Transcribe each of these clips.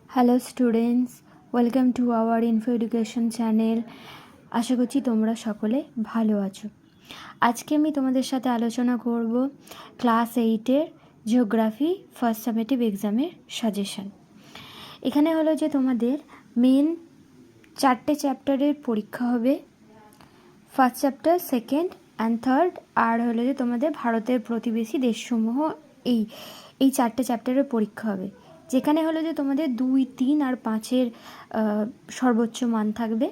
Hello students, welcome to our info education channel. আশা করছি তোমরা সকলে ভালো আছো। আজকে আমি তোমাদের সাথে আলোচনা করব ক্লাস 8-এর জিওগ্রাফি ফার্স্ট সামেটিভ এক্সামের সাজেশান। এখানে হলো যে তোমাদের মেন 4টে চ্যাপ্টারের পরীক্ষা হবে। First chapter, second and third, আর হলো যে তোমাদের ভারতের প্রতিবেশী দেশসমূহ, এই এই 4টে চ্যাপ্টারের পরীক্ষা হবে, যেখানে হলো যে তোমাদের 2, 3 আর 5-এর সর্বোচ্চ মান থাকবে।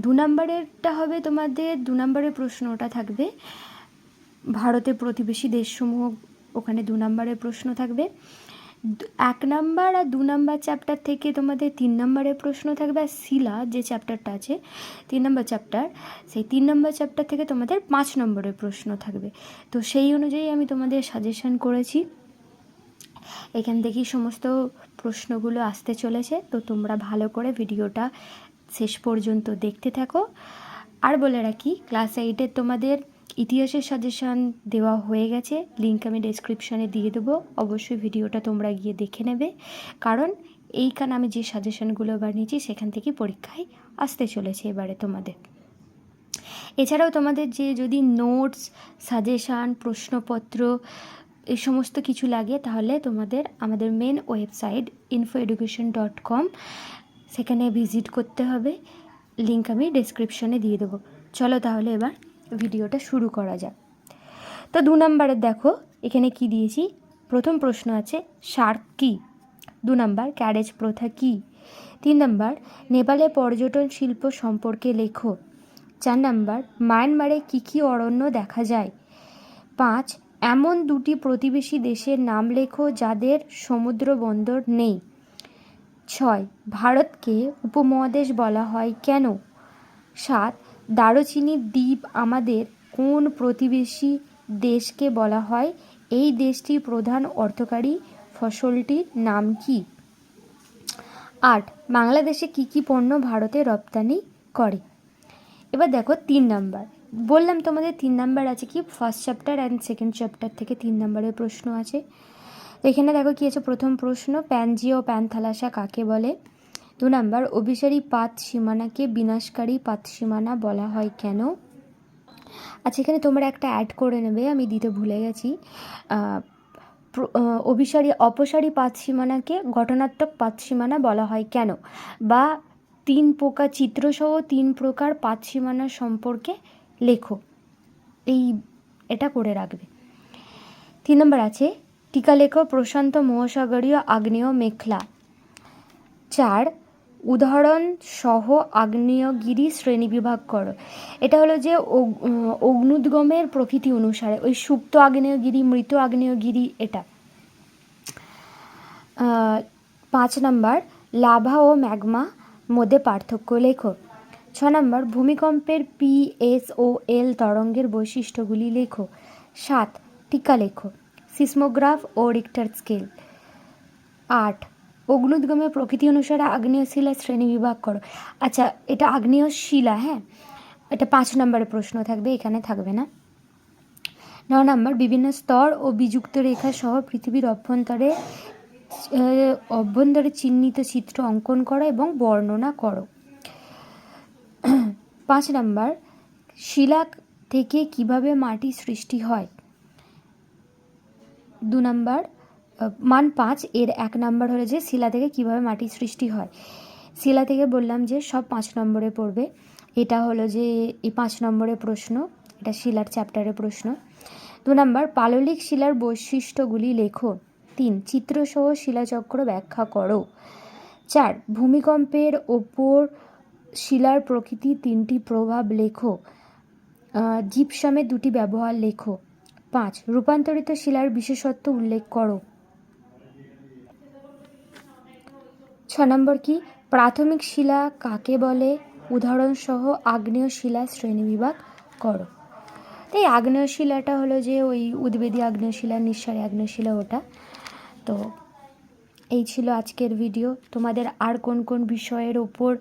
2 নম্বরেরটা হবে তোমাদের 2 নম্বরের প্রশ্নটা থাকবে ভারতের প্রতিবেশী দেশসমূহ, ওখানে 2 নম্বরের প্রশ্ন থাকবে। 1 নম্বর আর 2 নম্বর চ্যাপ্টার থেকে তোমাদের 3 নম্বরের প্রশ্ন থাকবে। আর শিলা যে চ্যাপ্টারটা আছে 3 নম্বর চ্যাপ্টার, সেই 3 নম্বর চ্যাপ্টার থেকে তোমাদের 5 নম্বরের প্রশ্ন থাকবে। তো সেই অনুযায়ী আমি তোমাদের সাজেশন করেছি। এখান থেকেই সমস্ত প্রশ্নগুলো আসতে চলেছে, তো তোমরা ভালো করে ভিডিওটা শেষ পর্যন্ত দেখতে থাকো। আর বলে রাখি, ক্লাস 8-এর তোমাদের ইতিহাসের সাজেশন দেওয়া হয়ে গেছে, লিঙ্ক আমি ডেসক্রিপশানে দিয়ে দেবো। অবশ্যই ভিডিওটা তোমরা গিয়ে দেখে নেবে, কারণ এইখানে আমি যে সাজেশনগুলো বানিয়েছি সেখান থেকেই পরীক্ষায় আসতে চলেছে এবারে তোমাদের। এছাড়াও তোমাদের যে যদি নোটস, সাজেশান, প্রশ্নপত্র এই সমস্ত কিছু লাগে, তাহলে তোমাদের আমাদের মেন ওয়েবসাইট infoeducation.com, সেখানে ভিজিট করতে হবে। লিঙ্ক আমি ডেসক্রিপশনে দিয়ে দেবো। চলো তাহলে এবার ভিডিওটা শুরু করা যাক। তো 2 নম্বরের দেখো এখানে কি দিয়েছি। প্রথম প্রশ্ন আছে সার্ক কী। 2 নম্বর ক্যারেজ প্রথা কী। 3 নম্বর নেপালে পর্যটন শিল্প সম্পর্কে লেখো। 4 নম্বর মায়ানমারে কী কী অরণ্য দেখা যায়। 5 এমন 2টি প্রতিবেশী দেশের নাম লেখো যাদের সমুদ্র বন্দর নেই। 6 ভারতকে উপমহাদেশ বলা হয় কেন। 7 দারুচিনি দ্বীপ আমাদের কোন প্রতিবেশী দেশকে বলা হয়। এই দেশটির প্রধান অর্থকরী ফসলটির নাম কি। 8 বাংলাদেশে কী কী পণ্য ভারতে রপ্তানি করে। এবার দেখো 3 নাম্বার, বললাম তোমাদের 3 নাম্বার আছে কি, first chapter and second chapter থেকে 3 নাম্বারের প্রশ্ন আছে। এখানে দেখো কি আছে। প্রথম প্রশ্ন, প্যানজিয়া ও প্যানথালাসা কাকে বলে। 2 নাম্বার অভিসারী পাত সীমানাকে বিনাশকারী পাত সীমানা বলা হয় কেন। আচ্ছা, এখানে তোমরা একটা অ্যাড করে নেবে, আমি দিতে ভুলে গেছি। অপসারী পাত সীমানাকে গঠনাত্মক পাত সীমানা বলা হয় কেন, বা 3 প্রকার চিত্রসহ 3 প্রকার পাত সীমানা সম্পর্কে লেখো। এটা করে রাখবে। 3 নম্বর আছে টিকা লেখো প্রশান্ত মহাসাগরীয় আগ্নেয় মেখলা। 4 উদাহরণ সহ আগ্নেয়গিরি শ্রেণীবিভাগ করো। এটা হলো যে অগ্নুদ্গমের প্রকৃতি অনুসারে ওই সুপ্ত আগ্নেয়গিরি, মৃত আগ্নেয়গিরি, এটা। 5 নম্বর লাভা ও ম্যাগমা মধ্যে পার্থক্য লেখো। 6 নম্বর ভূমিকম্পের PSOL তরঙ্গের বৈশিষ্ট্যগুলি লেখো। 7 টিকা লেখো সিসমোগ্রাফ ও রিক্টার স্কেল। 8 অগ্নুদ্গমের প্রকৃতি অনুসারে আগ্নেয় শিলার শ্রেণী বিভাগ করো। আচ্ছা, এটা আগ্নেয় শিলা, হ্যাঁ, এটা 5 নম্বরের প্রশ্ন থাকবে, এখানে থাকবে না। 9 নম্বর বিভিন্ন স্তর ও বিযুক্ত রেখা সহ পৃথিবীর অভ্যন্তরে চিহ্নিত চিত্র অঙ্কন করো এবং বর্ণনা করো। 5 নম্বর শিলা থেকে কিভাবে মাটি সৃষ্টি হয়। 2 নম্বর মান 5 এর 1 নম্বর হলো যে শিলা থেকে কিভাবে মাটি সৃষ্টি হয়। শিলা থেকে বললাম যে সব 5 নম্বরে পড়বে। এটা হলো যে এই 5 নম্বরের প্রশ্ন, এটা শিলার চ্যাপ্টারের প্রশ্ন। 2 নম্বর পাললিক শিলার বৈশিষ্ট্যগুলি লেখো। 3 চিত্রসহ শিলাচক্র ব্যাখ্যা করো। 4 ভূমিকম্পের ওপর শিলার প্রকৃতি 3টি প্রভাব লেখো। জিপসামের 2টি ব্যবহার লেখো। 5 রূপান্তরিত শিলার বিশেষত্ব উল্লেখ করো। 6 নম্বর কি প্রাথমিক শিলা কাকে বলে, উদাহরণসহ আগ্নেয় শিলা শ্রেণীবিভাগ করো। এই আগ্নেয় শিলাটা হলো যে ওই উদ্ভিদী আগ্নেয় শিলা, নিঃসারী আগ্নেয় শিলা, ওটা। তো এই ছিল আজকের ভিডিও। তোমাদের আর কোন কোন বিষয়ের ওপর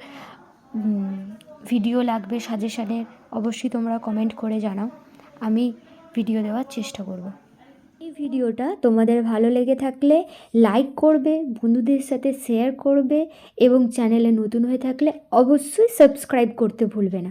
ভিডিও লাগবে সাজেশানের, অবশ্যই তোমরা কমেন্ট করে জানাও, আমি ভিডিও দেওয়ার চেষ্টা করব। এই ভিডিওটা তোমাদের ভালো লেগে থাকলে লাইক করবে, বন্ধুদের সাথে শেয়ার করবে এবং চ্যানেলে নতুন হয়ে থাকলে অবশ্যই সাবস্ক্রাইব করতে ভুলবে না।